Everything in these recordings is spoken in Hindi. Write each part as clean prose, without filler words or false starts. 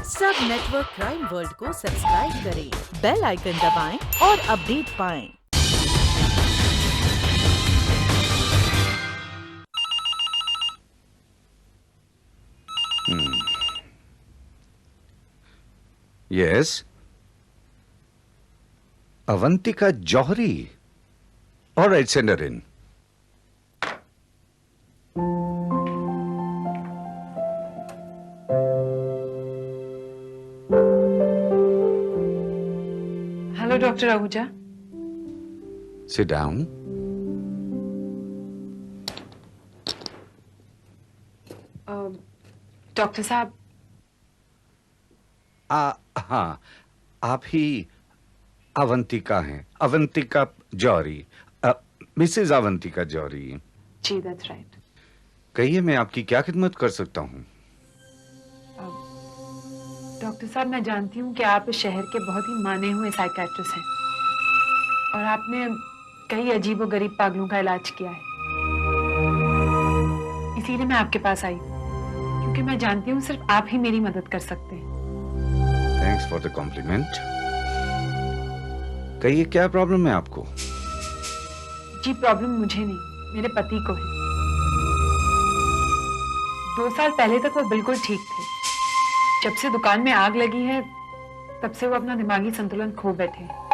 सब नेटवर्क क्राइम वर्ल्ड को सब्सक्राइब करें, बेल आइकन दबाएं और अपडेट पाएं। Yes. Avantika Johri. All right, send her in. Hello, Dr. Ahuja. Sit down. Doctor साहब, हाँ, आप ही अवंतिका हैं, अवंतिका जौहरी, मिसेज अवंतिका जौहरी। जी, दैट्स राइट। कहिए, मैं आपकी क्या खिदमत कर सकता हूँ? डॉक्टर साहब, मैं जानती हूँ कि आप इस शहर के बहुत ही माने हुए साइकियाट्रिस्ट हैं और आपने कई अजीबोगरीब पागलों का इलाज किया है। इसीलिए मैं आपके पास आई, क्योंकि मैं जानती हूँ सिर्फ आप ही मेरी मदद कर सकते हैं। Thanks for the compliment. कहिए, क्या प्रॉब्लम है आपको? जी, प्रॉब्लम मुझे नहीं, मेरे पति को है। 2 साल पहले तक वो बिल्कुल ठीक थे। जब से दुकान में आग लगी है, तब से वो अपना दिमागी संतुलन खो बैठे हैं।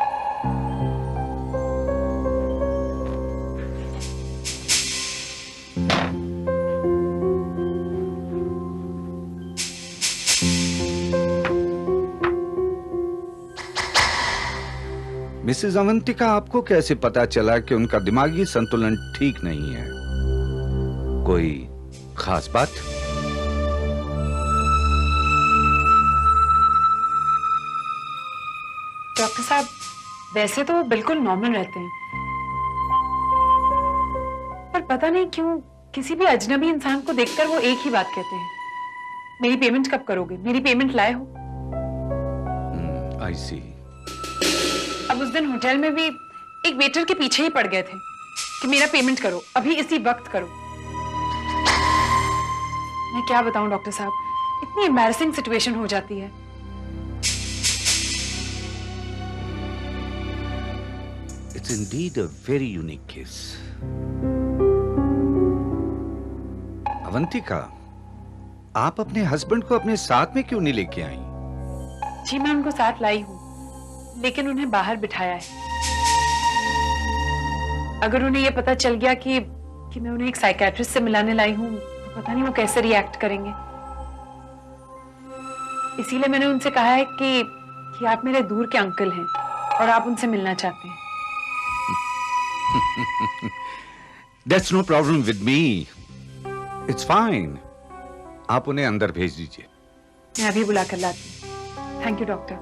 मिसेज अवंतिका, आपको कैसे पता चला कि उनका दिमागी संतुलन ठीक नहीं है? कोई खास बात? डॉक्टर साहब, वैसे तो वो बिल्कुल नॉर्मल रहते हैं, पर पता नहीं क्यों किसी भी अजनबी इंसान को देखकर वो एक ही बात कहते हैं, मेरी पेमेंट कब करोगे? मेरी पेमेंट लाए हो? आई सी। अब उस दिन होटल में भी एक वेटर के पीछे ही पड़ गए थे कि मेरा पेमेंट करो, अभी इसी वक्त करो। मैं क्या बताऊं डॉक्टर साहब, इतनी एम्बैरेसिंग सिचुएशन हो जाती है। It's indeed a very unique case. Avantika, आप अपने हस्बैंड को अपने साथ में क्यों नहीं लेके आई? जी, मैं उनको साथ लाई हूँ, लेकिन उन्हें बाहर बिठाया है। अगर उन्हें यह पता चल गया कि मैं उन्हें एक साइकियाट्रिस्ट से मिलाने लाई हूँ, तो पता नहीं वो कैसे रिएक्ट करेंगे। इसीलिए मैंने उनसे कहा है कि आप मेरे दूर के अंकल हैं और आप उनसे मिलना चाहते हैं। That's no problem with me. It's fine. आप उन्हें अंदर भेज दीजिए। मैं अभी बुला कर लाती हूँ। Thank you doctor.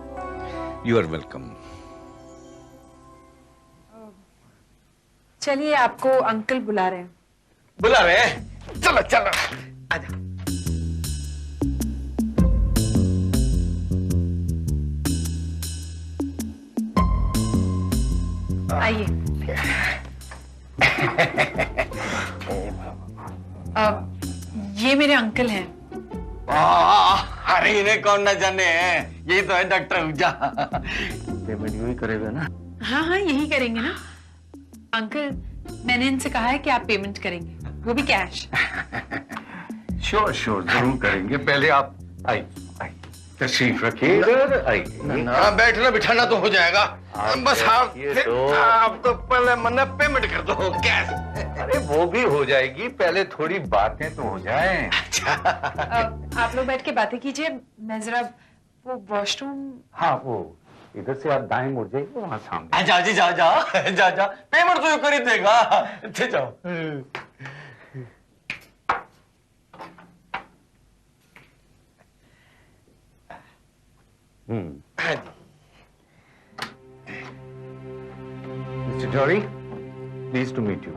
You are welcome. चलिए, आपको अंकल बुला रहे हैं। बुला रहे हैं? चलो चलो, आजा। आइए। ये मेरे अंकल हैं। अरे इन्हें कौन ना जाने हैं, यही तो है डॉक्टर आहूजा। पेमेंट यूं ही करेगा ना? हाँ हाँ, यही करेंगे ना। अंकल, मैंने इनसे कहा है कि आप पेमेंट करेंगे, वो भी कैश। श्योर श्योर, जरूर करेंगे। पहले आप आइए, तशरीफ रखिए। इधर आइए। ना बैठना बिठाना तो हो जाएगा, बस आप तो पहले मना पेमेंट कर दो कैश। अरे वो भी हो जाएगी, पहले थोड़ी बातें तो हो जाएं। अच्छा। आप लोग बैठ के बातें कीजिए, मैं जरा वो वॉशरूम। हाँ, वो इधर से आप दाएं मुड़ जाइए, वहाँ सामने। जा जी, जा जा जा जा, पेमेंट तो कर ही देगा। अच्छा जाओ। Mister Jory, please to meet you.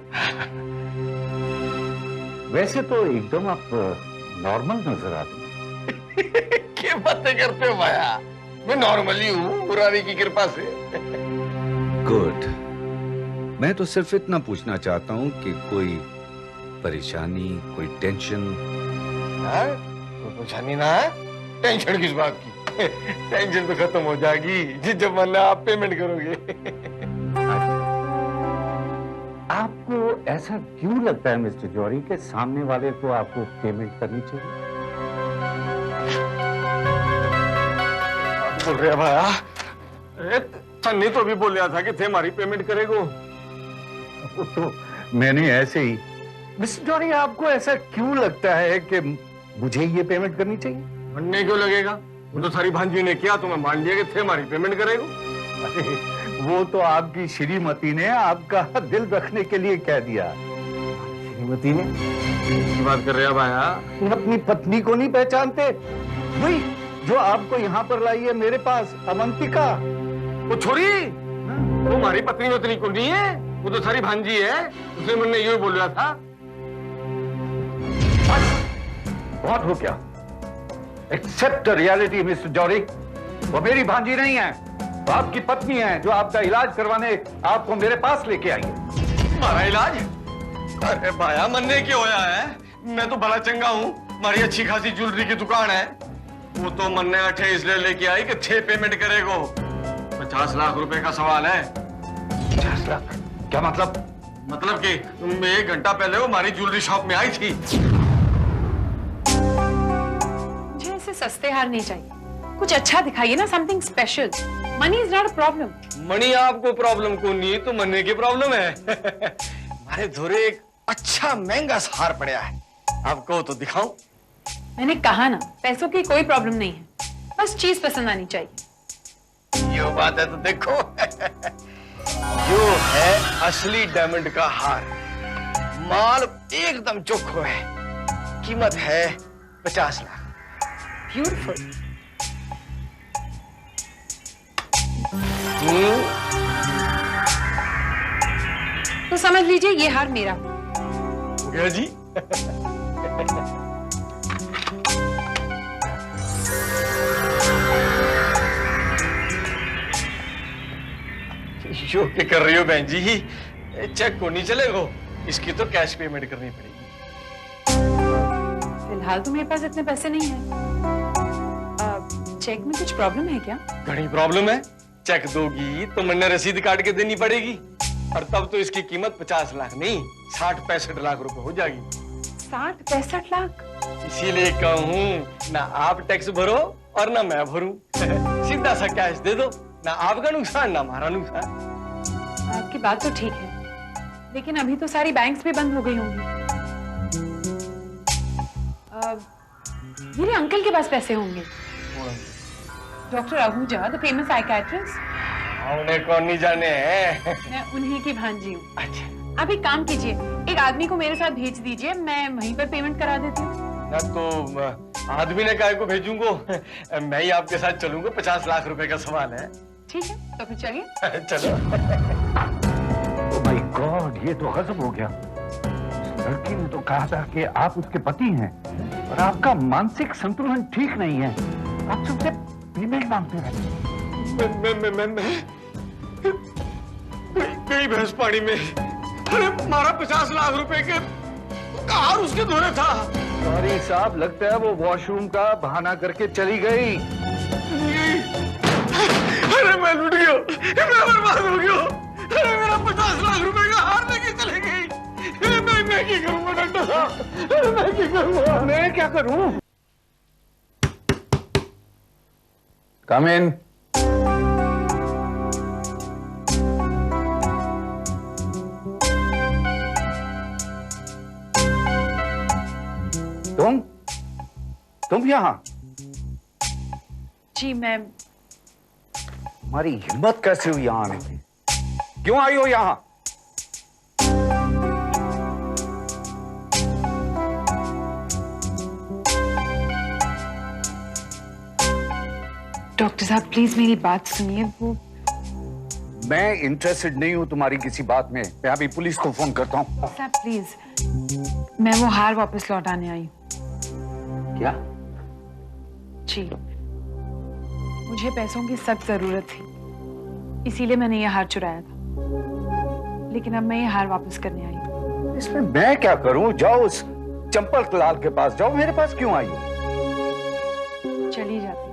वैसे तो एकदम आप नॉर्मल नजर आते हैं। क्या बातें करते हो भाया? मैं नॉर्मली हूँ, मुरारी की कृपा से। गुड। मैं तो सिर्फ इतना पूछना चाहता हूँ कि कोई परेशानी, कोई टेंशन? कोई परेशानी ना है? टेंशन किस बात की? टेंशन तो खत्म हो जाएगी जब वरना आप पेमेंट करोगे। आपको ऐसा क्यों लगता है मिस्टर जौहरी के सामने वाले को आपको पेमेंट करनी चाहिए? बोल रहे भाया, सन्नी तो भी बोल रहा था कि थे हमारी पेमेंट करेगो। तो मैंने ऐसे ही। मिस्टर जौहरी, आपको ऐसा क्यों लगता है कि मुझे ये पेमेंट करनी चाहिए? बनने क्यों लगेगा? वो तो सारी भांजी ने किया तो मैं मान लिया कि थे हमारी पेमेंट करेगो। वो तो आपकी श्रीमती ने आपका दिल रखने के लिए कह दिया। श्रीमती ने? बात कर रहे हैं भाया? अपनी पत्नी को नहीं पहचानते? वही जो आपको यहाँ पर लाई है मेरे पास, अवंतिका। वो छोरी वो हमारी पत्नी वतनी को नहीं है, वो तो सारी भांजी है। उसने मैंने ये बोल रहा था। बहुत हो गया। एक्सेप्ट रियलिटी मिस्टर जौहरी, वो मेरी भांजी नहीं है, वो आपकी पत्नी है जो आपका इलाज करवाने आपको मेरे पास लेके आई है। हमारा इलाज? अरे भाया, मन्ने क्यों होया है? मैं तो भला चंगा हूँ, हमारी अच्छी खासी ज्वेलरी की दुकान है। वो तो मन्ने अठे इसलिए लेके आई कि थे पेमेंट करेगो। 50 लाख रुपए का सवाल है। 50 लाख? क्या मतलब? मतलब कि 1 घंटा पहले वो हमारी ज्वेलरी शॉप में आई थी। मुझे ऐसे सस्ते हार नहीं चाहिए, कुछ अच्छा दिखाइए ना, something special. Money is not a problem. Money आपको प्रॉब्लम को नहीं तो मन्ने की प्रॉब्लम है। हमारे धोरे एक अच्छा महंगा हार पड़ा है, आपको तो दिखाऊं? मैंने कहा ना, पैसों की कोई प्रॉब्लम नहीं है, बस चीज पसंद आनी चाहिए। ये बात है तो देखो। यो है असली डायमंड का हार, माल एकदम चोखो है, कीमत है 50 लाख। ब्यूटीफुल। तो समझ लीजिए ये हार मेरा। हो गया जी। यो क्या कर रही हो बहन जी? चेक को नहीं चलेगो, इसकी तो कैश पेमेंट करनी पड़ेगी। फिलहाल तो मेरे पास इतने पैसे नहीं है। चेक में कुछ प्रॉब्लम है क्या? घनी प्रॉब्लम है। चेक दोगी तो मैंने रसीद काट के देनी पड़ेगी, और तब तो इसकी कीमत 50 लाख नहीं 60-65 लाख रुपए हो जाएगी। 60-65 लाख? इसीलिए कहूँ ना आप टैक्स भरो और ना मैं भरूं। सीधा सा कैश दे दो, ना आपका नुकसान ना हमारा नुकसान। आपकी बात तो ठीक है, लेकिन अभी तो सारी बैंक्स भी बंद हो गई होंगी। मेरे अंकल के पास पैसे होंगे, doctor Ahuja, the famous psychiatrist. उन्हें कौन नहीं जाने हैं? मैं उन्हीं की भांजी हूँ। अच्छा, आप एक काम कीजिए, एक आदमी को मेरे साथ भेज दीजिए, मैं वहीं पर पेमेंट करा देती हूँ। ना तो आदमी ने काय को भेजूंगो, मैं ही आपके साथ चलूंगा। 50 लाख रुपए का सवाल है। ठीक है, तो फिर चलिए। चलो। ओह माय गॉड, ये तो गजब हो गया। लड़की ने तो कहा था कि आप उसके पति हैं और आपका मानसिक संतुलन ठीक नहीं है, आप सबसे पेमेंट मांगते रहते। मैं गई भैंस पानी में। अरे मारा 50 लाख रुपए के कार उसके धोरे था। सॉरी साहब, लगता है वो वॉशरूम का बहाना करके चली गई। अरे मैं लुट गया, मैं बर्बाद हो गया। अरे मेरा 50 लाख रुपए का हार लेके चले गई। मैं क्या करूंगा डॉक्टर साहब? मैं क्या करूंगा? मैं क्या करूं? कम इन। तुम यहाँ? जी मैं। हमारी हिम्मत कैसे हुई यहाँ आने की? क्यों आई हो यहाँ? डॉक्टर साहब प्लीज मेरी बात सुनिए। वो मैं इंटरेस्टेड नहीं हूं तुम्हारी किसी बात में। मैं अभी पुलिस को फोन करता हूं। साहब प्लीज, मैं वो हार वापस लौटाने आई हूँ। क्या? जी, मुझे पैसों की सख्त जरूरत थी, इसीलिए मैंने ये हार चुराया था, लेकिन अब मैं ये हार वापस करने आई हूँ। इसमें मैं क्या करूं? जाओ उस चंपल लाल के पास जाओ, मेरे पास क्यों आई हो? चली जाती।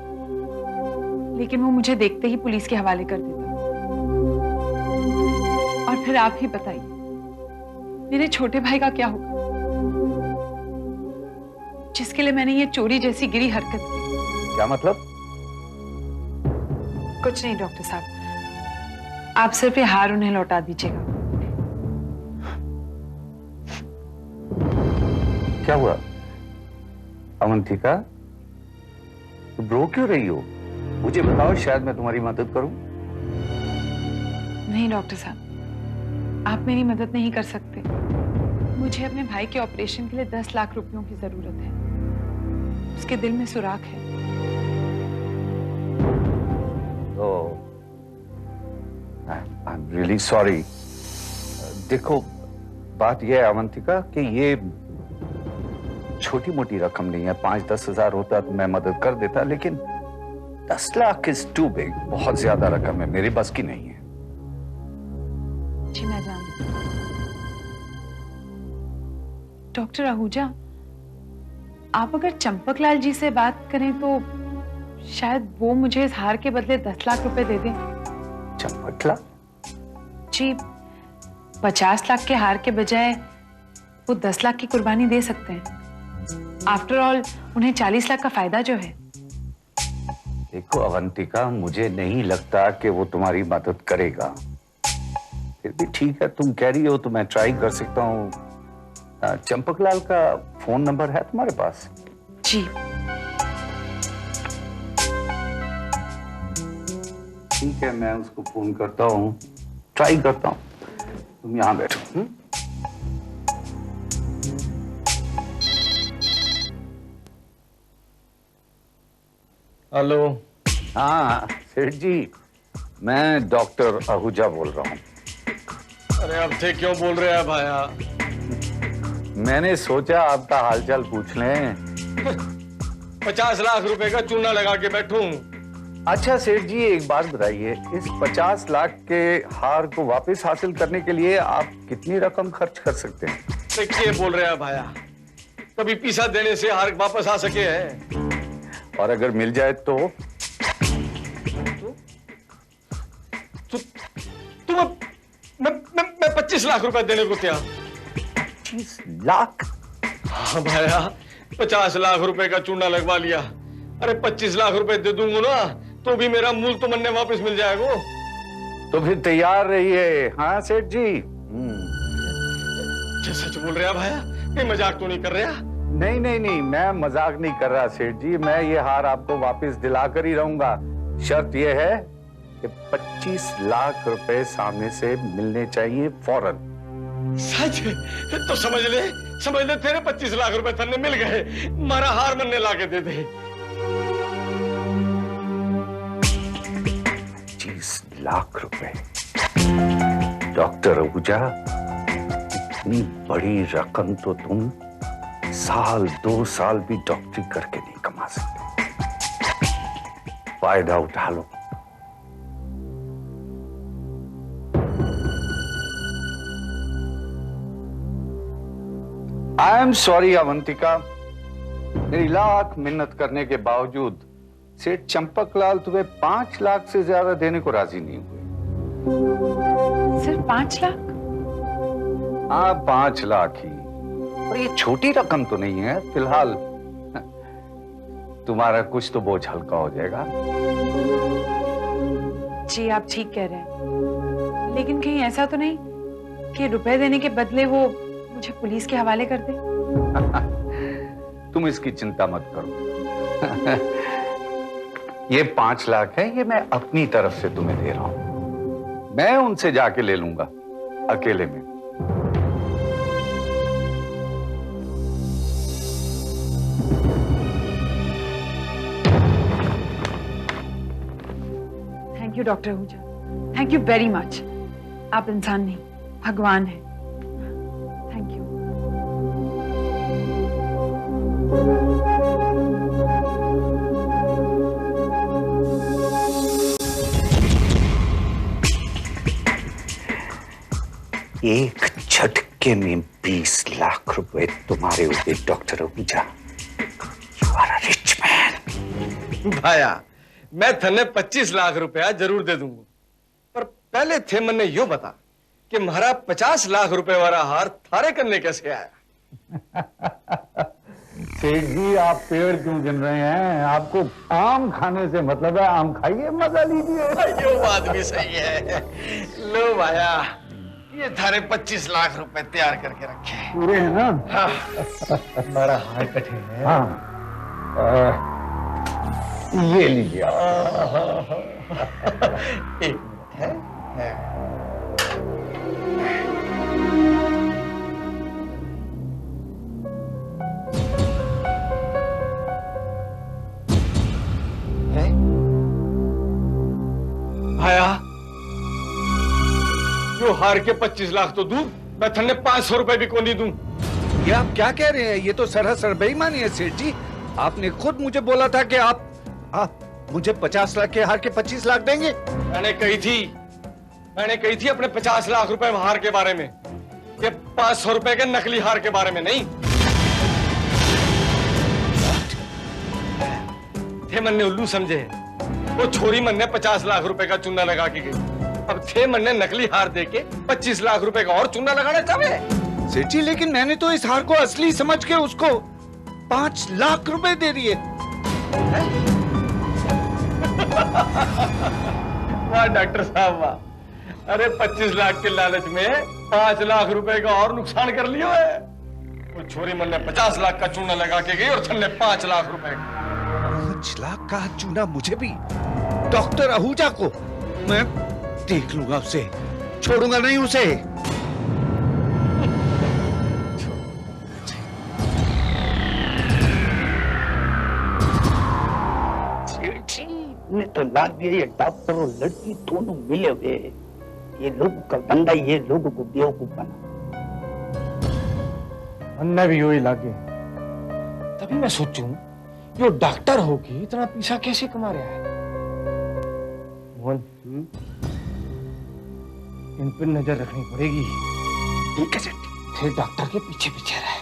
लेकिन वो मुझे देखते ही पुलिस के हवाले कर देता। और फिर आप ही बताइए, मेरे छोटे भाई का क्या होगा, जिसके लिए मैंने ये चोरी जैसी गिरी हरकत की। क्या मतलब? कुछ नहीं डॉक्टर साहब, आप सिर्फ ये हार उन्हें लौटा दीजिएगा। क्या हुआ अवंतिका, तुम रो क्यों रही हो? मुझे बताओ, शायद मैं तुम्हारी मदद करूं। नहीं डॉक्टर साहब, आप मेरी मदद नहीं कर सकते। मुझे अपने भाई के ऑपरेशन के लिए 10 लाख रुपयों की जरूरत है। उसके दिल में सुराख है। I am really sorry. देखो, बात यह है अवंतिका कि ये छोटी मोटी रकम नहीं है। 5-10 हजार होता तो मैं मदद कर देता, लेकिन 10 लाख इज टू बिग, बहुत ज्यादा रकम है, मेरे बस की नहीं है। जी मैं जानती हूँ। डॉक्टर आहूजा, आप अगर चंपकलाल जी से बात करें तो शायद वो मुझे इस हार के बदले 10 लाख रुपए दे दें। चंपकलाल? जी, 50 लाख के हार के बजाय वो 10 लाख की कुर्बानी दे सकते हैं। आफ्टर ऑल उन्हें 40 लाख का फायदा जो है। देखो अवंतिका, मुझे नहीं लगता कि वो तुम्हारी मदद करेगा। फिर भी ठीक है, तुम कह रही हो तो मैं ट्राई कर सकता हूँ। चंपकलाल का फोन नंबर है तुम्हारे पास? जी। ठीक है, मैं उसको फोन करता हूँ, ट्राई करता हूँ। तुम यहाँ बैठो। हेलो। हाँ सेठ जी, मैं डॉक्टर आहूजा बोल रहा हूँ। अरे अब थे क्यों बोल रहे हैं भाया? मैंने सोचा आपका हालचाल पूछ लें। 50 लाख रुपए का चूना लगा के बैठूं। अच्छा सेठ जी, एक बात बताइए, इस 50 लाख के हार को वापस हासिल करने के लिए आप कितनी रकम खर्च कर सकते हैं? देखिए बोल रहे हैं भाया, कभी पैसा देने से हार वापस आ सके है? और अगर मिल जाए तो? मैं 25 लाख रुपए देने को तैयार। 25 लाख? हाँ भाया, 50 लाख रुपए का चूना लगवा लिया। अरे 25 लाख रुपए दे दूंगा ना तो भी मेरा मूल तो मन्ने वापस मिल जाएगा। तो फिर तैयार रहिए। हाँ सेठ जी। सच बोल रहे हैं भाया, कहीं मजाक तो नहीं कर रहे? नहीं नहीं नहीं, मैं मजाक नहीं कर रहा सेठ जी। मैं ये हार आपको वापस दिलाकर ही रहूंगा। शर्त यह है कि 25 लाख रुपए सामने से मिलने चाहिए फौरन। सच? तो समझ ले तेरे 25 लाख रुपए थन्ने मिल गए। मारा हार मन्ने लाके दे दे। 25 लाख रुपए? डॉक्टर आहूजा, इतनी बड़ी रकम तो तुम 1-2 साल भी डॉक्टरी करके नहीं कमा सकते। फायदा उठा लो। आई एम सॉरी अवंतिका, मेरी लाख मिन्नत करने के बावजूद सेठ चंपकलाल तुम्हें 5 लाख से ज्यादा देने को राजी नहीं हुए। सिर्फ 5 लाख? हाँ 5 लाख ही, और ये छोटी रकम तो नहीं है। फिलहाल तुम्हारा कुछ तो बोझ हल्का हो जाएगा। जी आप ठीक कह रहे हैं, लेकिन कहीं ऐसा तो नहीं कि रुपए देने के बदले वो मुझे पुलिस के हवाले कर दे? तुम इसकी चिंता मत करो। ये 5 लाख है, ये मैं अपनी तरफ से तुम्हें दे रहा हूं। मैं उनसे जाके ले लूंगा अकेले में। Thank you doctor Ahuja, thank you very much. आप इंसान नहीं, भगवान हैं। Thank you. एक झटके में 20 लाख रुपए तुम्हारे ऊपर doctor Ahuja. You are a rich man. भाया, मैं थने 25 लाख रुपया जरूर दे दूंगा, पर पहले थे मन्ने यो बता कि म्हारा 50 लाख रुपए वाला हार थारे करने कैसे आया? सेठ जी, आप पेड़ क्यों गिन रहे हैं? आपको आम खाने से मतलब है, आम खाइए, मजा लीजिए। यो बात भी सही है। लो भाया, ये थारे 25 लाख रुपए तैयार करके रखे हैं। पूरे हैं ना? हाँ। हमारा हार कठे है। हाँ। ये लीजिए एक मिनट है। भाया, जो हार के 25 लाख तो दूं, मैं थन्ने 500 रुपए भी को नहीं दूं। ये आप क्या कह रहे हैं? ये तो सरासर बेईमानी है सेठ जी। आपने खुद मुझे बोला था कि आप मुझे 50 लाख के हार के 25 लाख देंगे। मैंने कही थी अपने 50 लाख रुपए हार के बारे में, ये 500 रुपए के नकली हार के बारे में नहीं। थे मन ने उल्लू समझे, वो छोरी मन ने 50 लाख रुपए का चूना लगा के गई, अब थे मन ने नकली हार देके 25 लाख रुपए का और चूना लगाना चाहे। सेठ जी, लेकिन मैंने तो इस हार को असली समझ के उसको 5 लाख रुपए दे दिए। वाह डॉक्टर साहब वाह, अरे 25 लाख के लालच में 5 लाख रुपए का और नुकसान कर लियो है। वो छोरी मन ने 50 लाख का चूना लगा के गई और थन्ने 5 लाख रुपए का। 5 लाख का चूना मुझे भी, डॉक्टर आहूजा को। मैं देख लूंगा उसे, छोड़ूंगा नहीं उसे। ने तो लाग दिया ये डॉक्टर और लड़की दोनों मिले हुए, ये लोगों का धंधा, ये लोगों को बेवकूफ बना। अन्ना भी वही लागे। तभी मैं सोचूं, यो डॉक्टर होके इतना पैसा कैसे कमा रहा है? मोहन, इन पर नजर रखनी पड़ेगी। ठीक है सेठ, फिर डॉक्टर के पीछे पीछे रहे।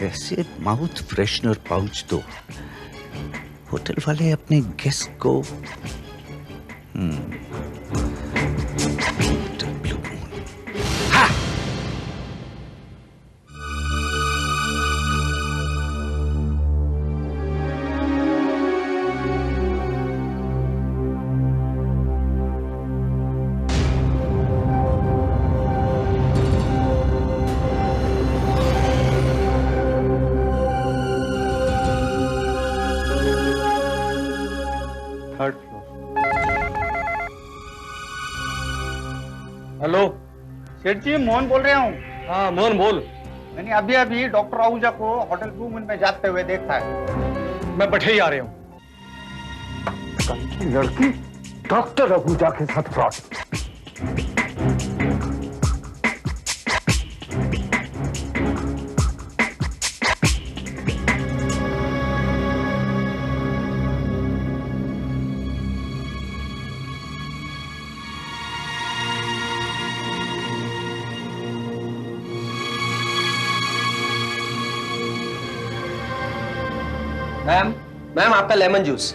ऐसे माउथ फ्रेशनर पाउच तो होटल वाले अपने गेस्ट को हेलो सेठ जी मोहन बोल रहा हूँ। हाँ मोहन बोल। मैंने अभी अभी डॉक्टर आहूजा को होटल ब्लू मून में जाते हुए देखा है। मैं बैठे ही आ रहा हूँ। लड़की डॉक्टर आहूजा के साथ फ्रॉड। मैम आपका लेमन जूस।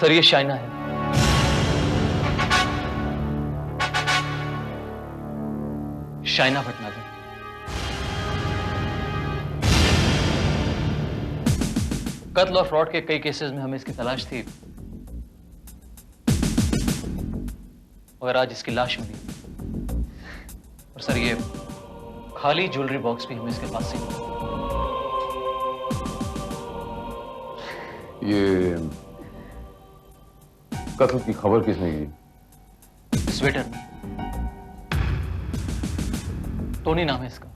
सर ये शाइना है। शाइना भटनागर। कत्ल और फ्रॉड के कई केसेस में हमें इसकी तलाश थी, और आज इसकी लाश मिली। और सर ये खाली ज्वेलरी बॉक्स भी हमें इसके पास से मिला। ये कत्ल की खबर किसने की? स्वेटर में टोनी नाम है इसका।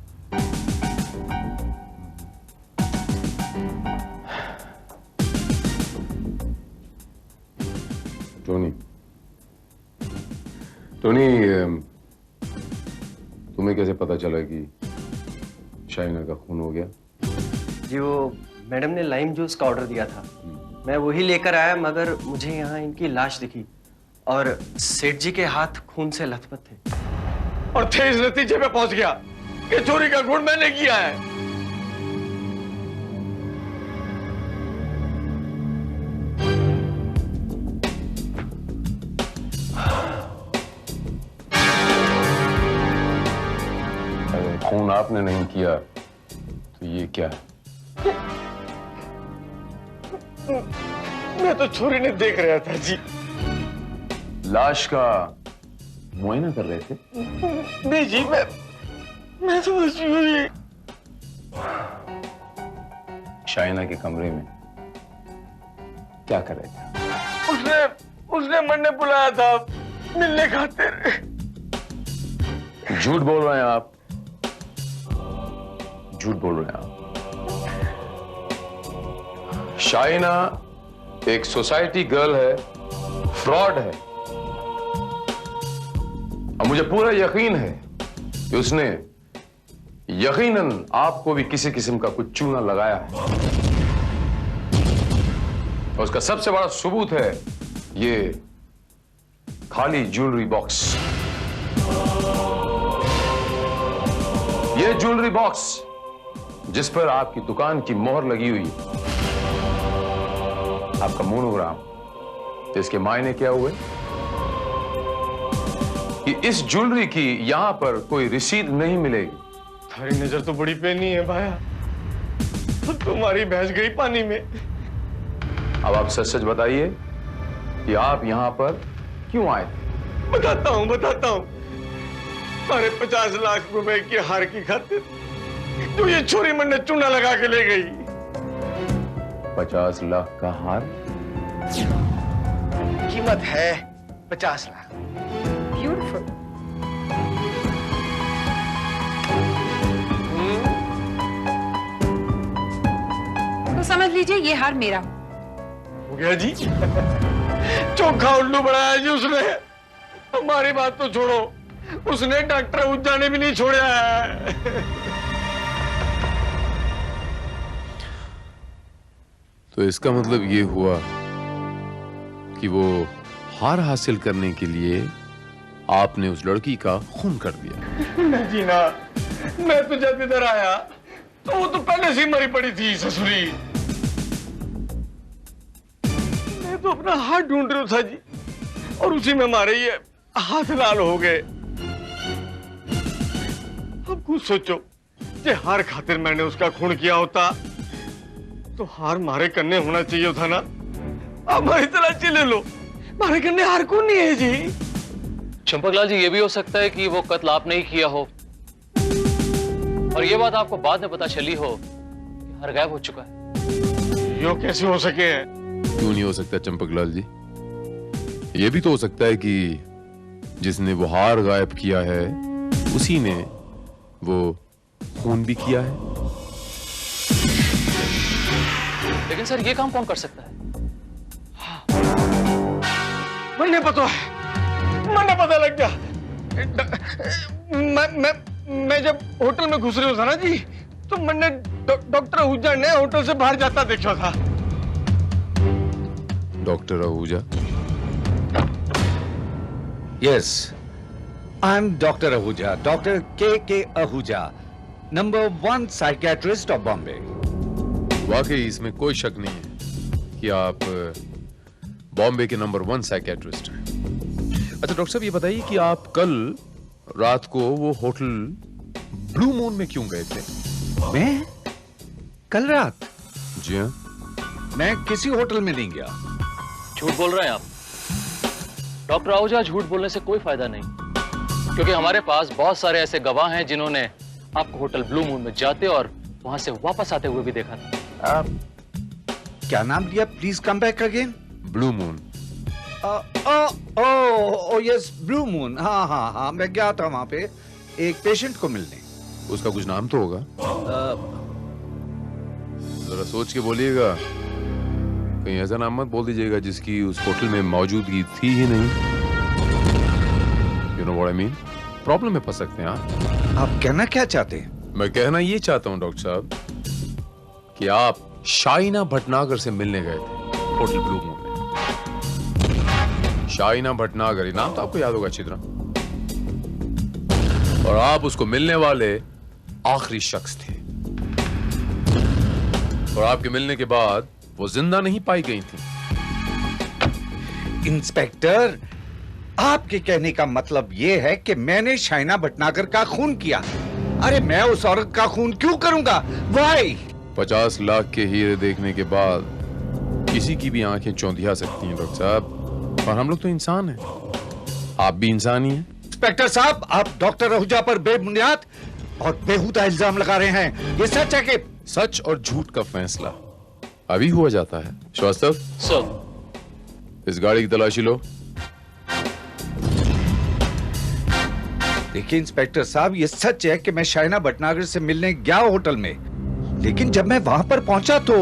टोनी, टोनी, तुम्हें कैसे पता चला कि शाइना का खून हो गया? जी वो मैडम ने लाइम जूस का ऑर्डर दिया था, मैं वही लेकर आया, मगर मुझे यहाँ इनकी लाश दिखी और सेठ जी के हाथ खून से लथपथ थे। और थे इस नतीजे पे पहुंच गया कि चोरी का खून मैंने किया है। अगर खून आपने नहीं किया तो ये क्या है? मैं तो चोरी नहीं देख रहा था जी। लाश का मुआयना कर रहे थे? नहीं जी, मैं तो बस यूं शाइना के कमरे में क्या कर रहे थे? उसने मन बुलाया था मिलने खातिर। झूठ बोल रहे हैं आप, झूठ बोल रहे हैं आप। शाइना एक सोसाइटी गर्ल है, फ्रॉड है, और मुझे पूरा यकीन है कि उसने यकीनन आपको भी किसी किस्म का कुछ चूना लगाया है। और उसका सबसे बड़ा सबूत है ये खाली ज्वेलरी बॉक्स। ये ज्वेलरी बॉक्स जिस पर आपकी दुकान की मोहर लगी हुई है, आपका मोनोग्राम, तो इसके मायने क्या हुए कि इस ज्वेलरी की यहां पर कोई रसीद नहीं मिलेगी। थारी नजर तो बड़ी पैनी है भाया, तो तुम्हारी भैंस गई पानी में। अब आप सच सच बताइए कि आप यहां पर क्यों आए थे? बताता हूं। अरे 50 लाख रुपए की हार की खातिर तो ये छोरी मन ने चूना लगा के ले गई। 50 लाख का हार? कीमत है 50 लाख। ब्यूटीफुल। तो समझ लीजिए ये हार मेरा हो गया जी। चोखा उल्लू बनाया जी उसने। हमारी बात तो छोड़ो, उसने डॉक्टर उज्जा ने भी नहीं छोड़ा है। तो इसका मतलब ये हुआ कि वो हार हासिल करने के लिए आपने उस लड़की का खून कर दिया। नहीं जी ना, मैं तो जब इधर आया तो वो तो पहले से ही मरी पड़ी थी ससुरी। मैं तो अपना हाथ ढूंढ रहा था जी, और उसी में हमारे ये हाथ लाल हो गए। अब कुछ सोचो, जे हार खातिर मैंने उसका खून किया होता तो हार मारे कन्ने होना चाहिए था ना। अब हमारी तलाशी ले लो, मारे कन्ने हार कौन नहीं है जी। चंपकलाल जी, ये भी हो सकता है कि वो कत्ल आपने ही किया हो, और ये बात आपको बाद में पता चली हो कि हार गायब हो चुका है। यो कैसे हो सके? क्यों नहीं हो सकता चंपकलाल जी? ये भी तो हो सकता है कि जिसने वो हार गायब किया है उसी ने वो खून भी किया है। लेकिन सर ये काम कौन कर सकता है? मैंने पता लग गया। मैं जब होटल में घुस रही था ना जी, तो मैंने डॉक्टर आहूजा ने होटल से बाहर जाता देखा था। Doctor Ahuja? Yes, I am doctor Ahuja, doctor K Ahuja, number 1 psychiatrist of Bombay. वाकई इसमें कोई शक नहीं है कि आप बॉम्बे के नंबर 1 साइकियाट्रिस्ट हैं। अच्छा डॉक्टर साहब, ये बताइए कि आप कल रात को वो होटल ब्लू मून में क्यों गए थे? मैं कल रात? जी हाँ। मैं किसी होटल में नहीं गया। झूठ बोल रहे हैं आप डॉक्टर आहूजा। झूठ बोलने से कोई फायदा नहीं, क्योंकि हमारे पास बहुत सारे ऐसे गवाह हैं जिन्होंने आपको होटल ब्लू मून में जाते और वहां से वापस आते हुए भी देखा था। क्या नाम दिया? Please come back again. Blue moon. Yes, blue moon. हाँ हाँ हाँ, मैं गया था वहां पे एक पेशेंट को मिलने। उसका कुछ नाम तो होगा? जरा सोच के बोलिएगा, कहीं ऐसा नाम मत बोल दीजिएगा जिसकी उस होटल में मौजूदगी थी ही नहीं। You know what I mean? Problem में फंस सकते हैं आप कहना क्या चाहते हैं? मैं कहना ये चाहता हूं डॉक्टर साहब कि आप शाइना भटनागर से मिलने गए थे होटल ब्लू मून में। शाइना भटनागर, ये नाम तो आपको याद होगा अच्छी तरह। और आप उसको मिलने वाले आखिरी शख्स थे। और आपके मिलने के बाद वो जिंदा नहीं पाई गई थी। इंस्पेक्टर, आपके कहने का मतलब यह है कि मैंने शाइना भटनागर का खून किया? अरे मैं उस औरत का खून क्यों करूंगा? वाई? 50 लाख के हीरे देखने के बाद किसी की भी आंखें चौंधिया सकती हैं डॉक्टर साहब, और हम लोग तो इंसान हैं। आप भी इंसान ही हैं। इंस्पेक्टर साहब, आप डॉक्टर आहूजा पर बेबुनियाद और बेहुदा इल्जाम लगा रहे हैं। ये सच है कि? सच और झूठ का फैसला अभी हुआ जाता है। श्रीवास्तव सर, इस गाड़ी की तलाशी लो। देखिए इंस्पेक्टर साहब, ये सच है कि मैं शाइना भटनागर से मिलने गया होटल में, लेकिन जब मैं वहां पर पहुंचा तो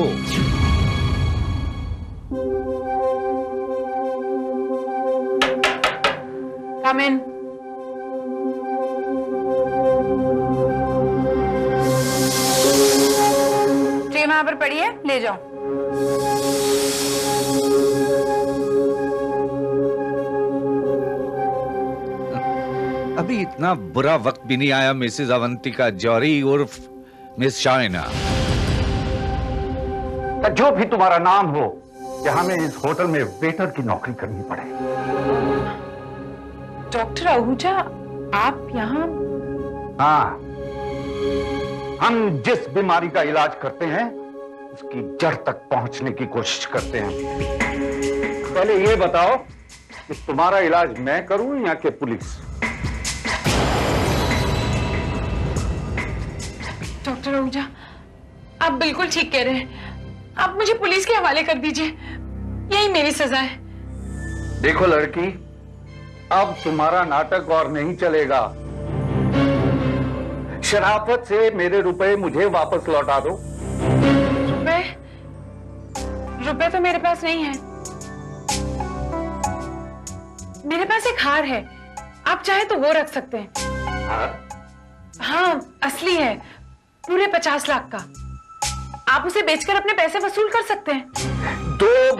Come in. ट्रे वहां पर पड़ी है, ले जाओ। अभी इतना बुरा वक्त भी नहीं आया मिसेज अवंतिका जौहरी उर्फ मिस शाइना। जो भी तुम्हारा नाम हो, कि हमें इस होटल में वेटर की नौकरी करनी पड़े। डॉक्टर आहूजा, आप यहाँ? हाँ, हम जिस बीमारी का इलाज करते हैं उसकी जड़ तक पहुंचने की कोशिश करते हैं। पहले ये बताओ कि तुम्हारा इलाज मैं करूं या कि पुलिस? डॉक्टर आहूजा, आप बिल्कुल ठीक कह रहे हैं। आप मुझे पुलिस के हवाले कर दीजिए, यही मेरी सजा है। देखो लड़की, अब तुम्हारा नाटक और नहीं चलेगा। शराफत से मेरे रुपए मुझे वापस लौटा दो। रुपए? रुपए तो मेरे पास नहीं है। मेरे पास एक हार है, आप चाहे तो वो रख सकते हैं। हाँ, असली है, पूरे 50 लाख का। आप उसे बेचकर अपने पैसे वसूल कर सकते हैं। 2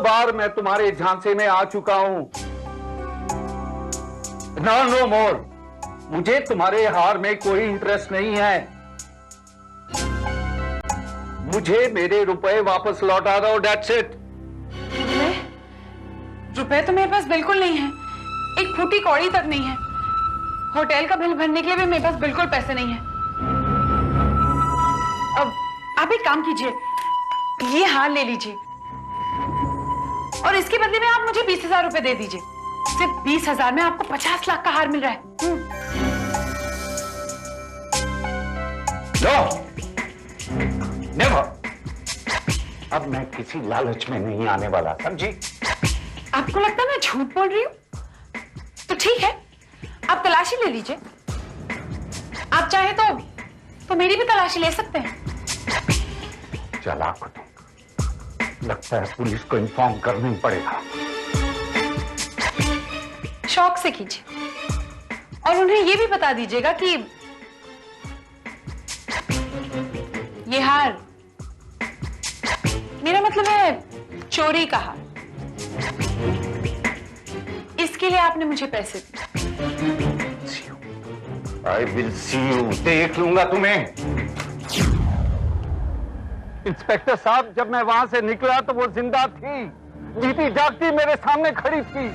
बार मैं तुम्हारे झांसे में आ चुका हूं। नो मोर। मुझे तुम्हारे हार में कोई इंटरेस्ट नहीं है। मुझे मेरे रुपए वापस लौटा दो, दैट्स इट। रुपए तो मेरे पास बिल्कुल नहीं है, एक फूटी कौड़ी तक नहीं है। होटल का बिल भरने के लिए भी मेरे पास बिल्कुल पैसे नहीं है। अब आप एक काम कीजिए, ये हार ले लीजिए और इसके बदले में आप मुझे 20,000 रुपए दे दीजिए। सिर्फ 20,000 में आपको 50 लाख का हार मिल रहा है। No, never. अब मैं किसी लालच में नहीं आने वाला, समझी? आपको लगता है मैं झूठ बोल रही हूँ? तो ठीक है, आप तलाशी ले लीजिए। आप चाहे तो मेरी भी तलाशी ले सकते हैं। चालाक हो तुम। लगता है पुलिस को इन्फॉर्म करना ही पड़ेगा। शौक से कीजिए और उन्हें यह भी बता दीजिएगा कि ये हार, मेरा मतलब है चोरी का हार, इसके लिए आपने मुझे पैसे दिए। I will see you. देख लूंगा तुम्हें। इंस्पेक्टर साहब, जब मैं वहां से निकला तो वो जिंदा थी। जीती जागती मेरे सामने खड़ी थी।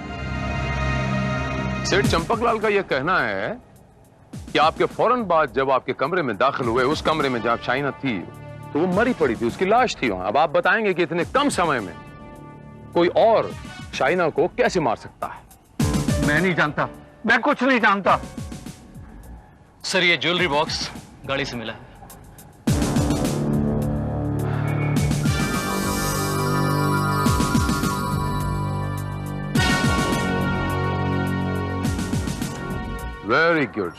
सेठ चंपकलाल का यह कहना है कि आपके फौरन बाद जब आपके कमरे में दाखिल हुए, उस कमरे में जहां शाइना थी तो वो मरी पड़ी थी, उसकी लाश थी वहां। अब आप बताएंगे कि इतने कम समय में कोई और शाइना को कैसे मार सकता है? मैं नहीं जानता, मैं कुछ नहीं जानता। सर, ये ज्वेलरी बॉक्स गाड़ी से मिला है। Very good.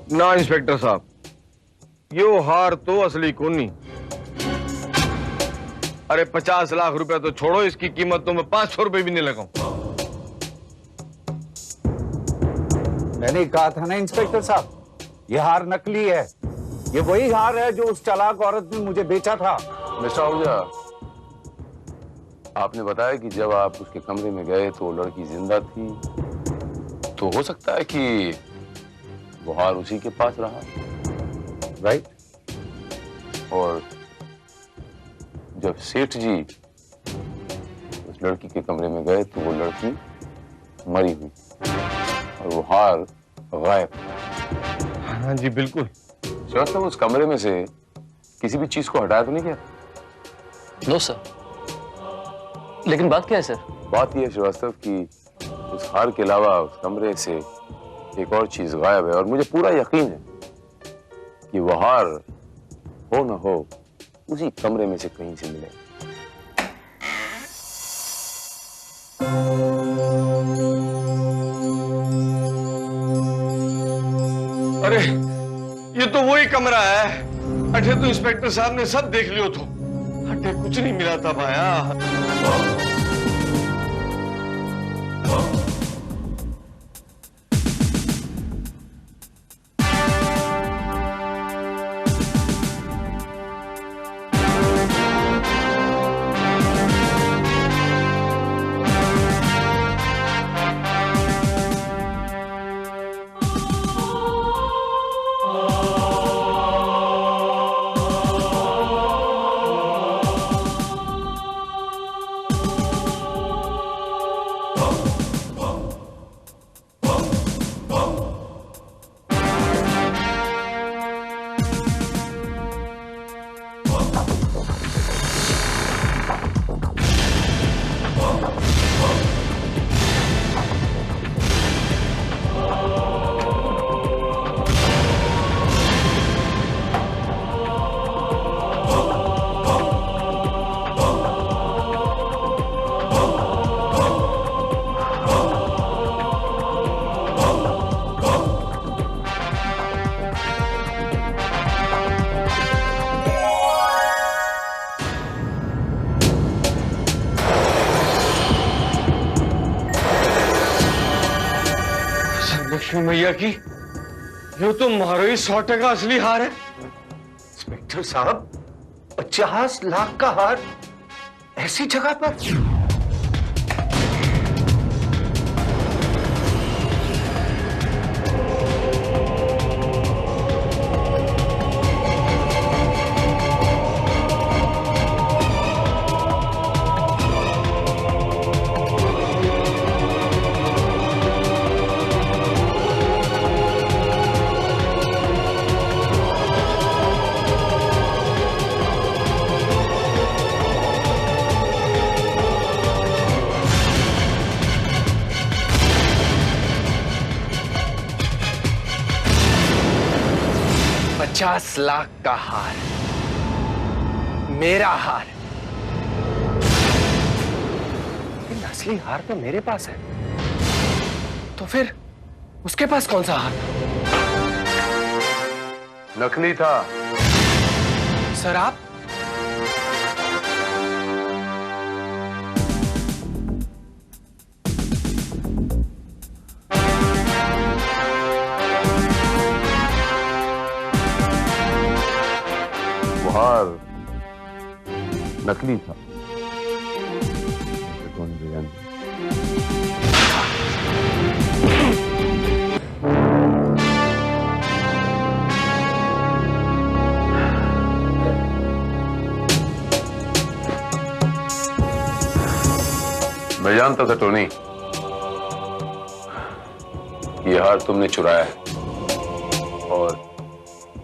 ना इंस्पेक्टर साहब, यो हार तो असली कोनी। अरे 50 लाख रुपया तो छोड़ो, इसकी कीमत तो मैं 500 रुपए भी नहीं लगाऊं। मैंने कहा था ना इंस्पेक्टर साहब, ये हार नकली है। ये वही हार है जो उस चालाक औरत ने मुझे बेचा था। मिस्टर आहूजा, आपने बताया कि जब आप उसके कमरे में गए तो लड़की जिंदा थी, तो हो सकता है कि वो हार उसी के पास रहा, राइट? और जब सेठ जी उस लड़की के कमरे में गए तो वो लड़की मरी हुई और वो हार गायब। हाँ जी बिल्कुल। श्रीवास्तव, उस कमरे में से किसी भी चीज को हटाया तो नहीं क्या? No sir. लेकिन बात क्या है सर? बात यह है श्रीवास्तव कि उस हार के अलावा उस कमरे से एक और चीज गायब है, और मुझे पूरा यकीन है कि वो हार हो ना हो उसी कमरे में से कहीं से मिले। अरे ये तो वही कमरा है। अठे तो इंस्पेक्टर साहब ने सब देख लियो तो अठे कुछ नहीं मिला था भाया। लक्ष्मी मैया की, ये तो मारो ही 100% असली हार है। इंस्पेक्टर साहब, 50 लाख का हार ऐसी जगह पर? $50 लाख का हार, मेरा हार। लेकिन असली हार तो मेरे पास है, तो फिर उसके पास कौन सा हार था? नकली था। सर आप? नकली था। टोनी ब्रिगेंजा। मैं जानता था टोनी कि यह हार तुमने चुराया है और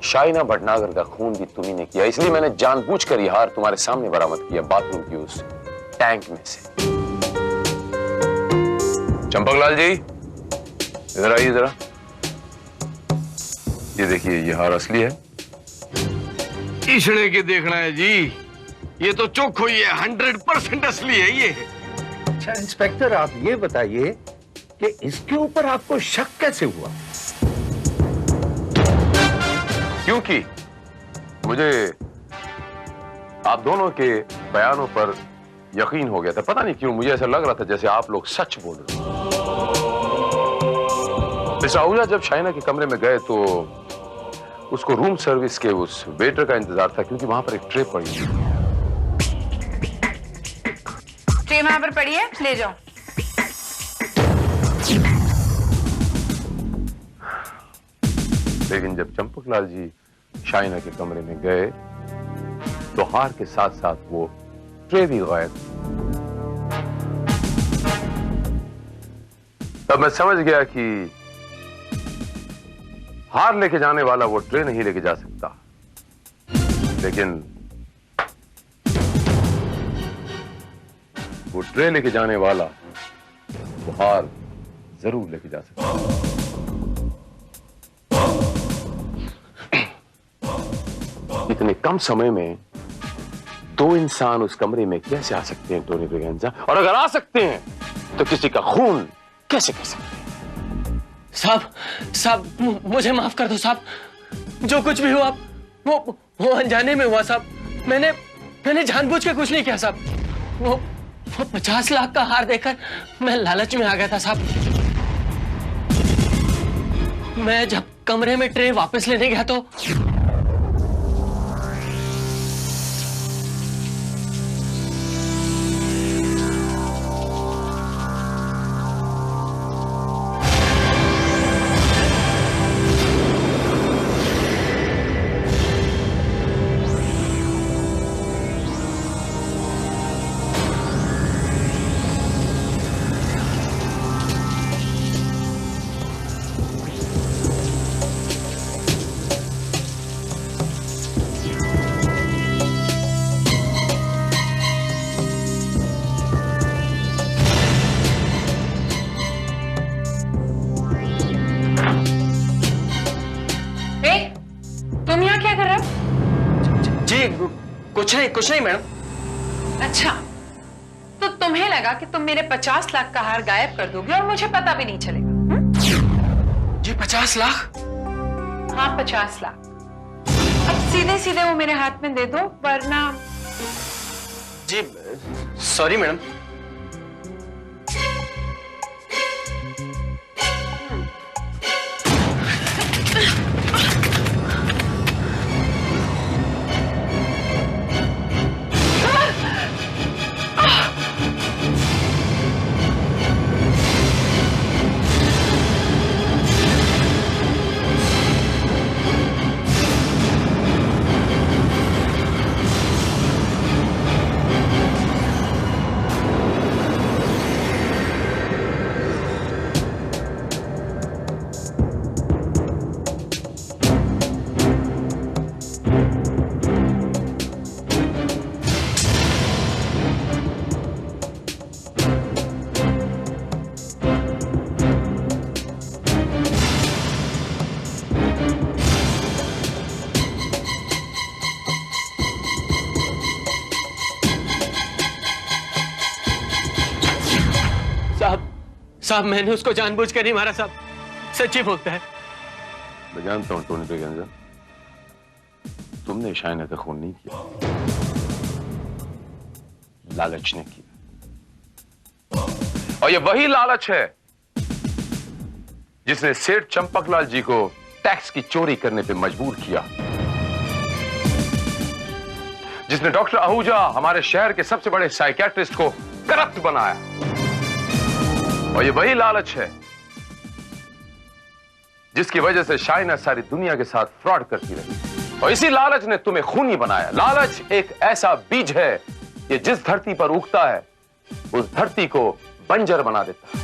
शाइना भटनागर का खून भी तुम्ही ने किया, इसलिए मैंने जानबूझकर यह हार तुम्हारे सामने बरामद किया, बाथरूम की उस टैंक में से। चंपकलाल जी इधर आइए जरा। ये देखिए, ये हार असली है। इसने के देखना है जी, ये तो चौखो ही है, 100% असली है ये। अच्छा इंस्पेक्टर, आप ये बताइए कि इसके ऊपर आपको शक कैसे हुआ? क्योंकि मुझे आप दोनों के बयानों पर यकीन हो गया था। पता नहीं क्यों मुझे ऐसा लग रहा था जैसे आप लोग सच बोल रहे हो। मिस्टर आहूजा जब शाइना के कमरे में गए तो उसको रूम सर्विस के उस वेटर का इंतजार था, क्योंकि वहां पर एक ट्रे पड़ी थी। ट्रे वहां पर पड़ी है, ले जाओ। लेकिन जब चंपकलाल जी शाइना के कमरे में गए तो हार के साथ साथ वो ट्रे भी गायब। तब मैं समझ गया कि हार लेके जाने वाला वो ट्रे नहीं लेके जा सकता, लेकिन वो ट्रे लेके जाने वाला वो हार जरूर लेके जा सकता। इतने कम समय में दो इंसान उस कमरे में कैसे आ सकते हैं टोनी ब्रिगेंजा? और अगर आ सकते हैं तो किसी का खून कैसे कर सकते हैं? साहब मुझे माफ कर दो साहब, जो कुछ भी हुआ वो अनजाने में हुआ साहब। मैंने जानबूझ के कुछ नहीं किया साहब। वो 50 लाख का हार देकर मैं लालच में आ गया था साहब। मैं जब कमरे में ट्रे वापस लेने गया तो कुछ नहीं मैडम। अच्छा, तो तुम्हें लगा कि तुम मेरे 50 लाख का हार गायब कर दोगे और मुझे पता भी नहीं चलेगा? जी 50 लाख? हाँ 50 लाख। अब सीधे सीधे वो मेरे हाथ में दे दो, वरना। जी सॉरी मैडम। साहब मैंने उसको जानबूझ कर नहीं मारा साहब, सच्ची बोलता है। मैं जानता हूं टोनी ब्रिगेंजा, तुमने शाइना का खून नहीं किया, लालच ने किया। और ये वही लालच है जिसने सेठ चंपकलाल जी को टैक्स की चोरी करने पे मजबूर किया, जिसने डॉक्टर आहूजा हमारे शहर के सबसे बड़े साइकियाट्रिस्ट को करप्ट बनाया। और ये वही लालच है जिसकी वजह से शाइना सारी दुनिया के साथ फ्रॉड करती रही। और इसी लालच ने तुम्हें खूनी बनाया। लालच एक ऐसा बीज है ये जिस धरती पर उगता है उस धरती को बंजर बना देता है।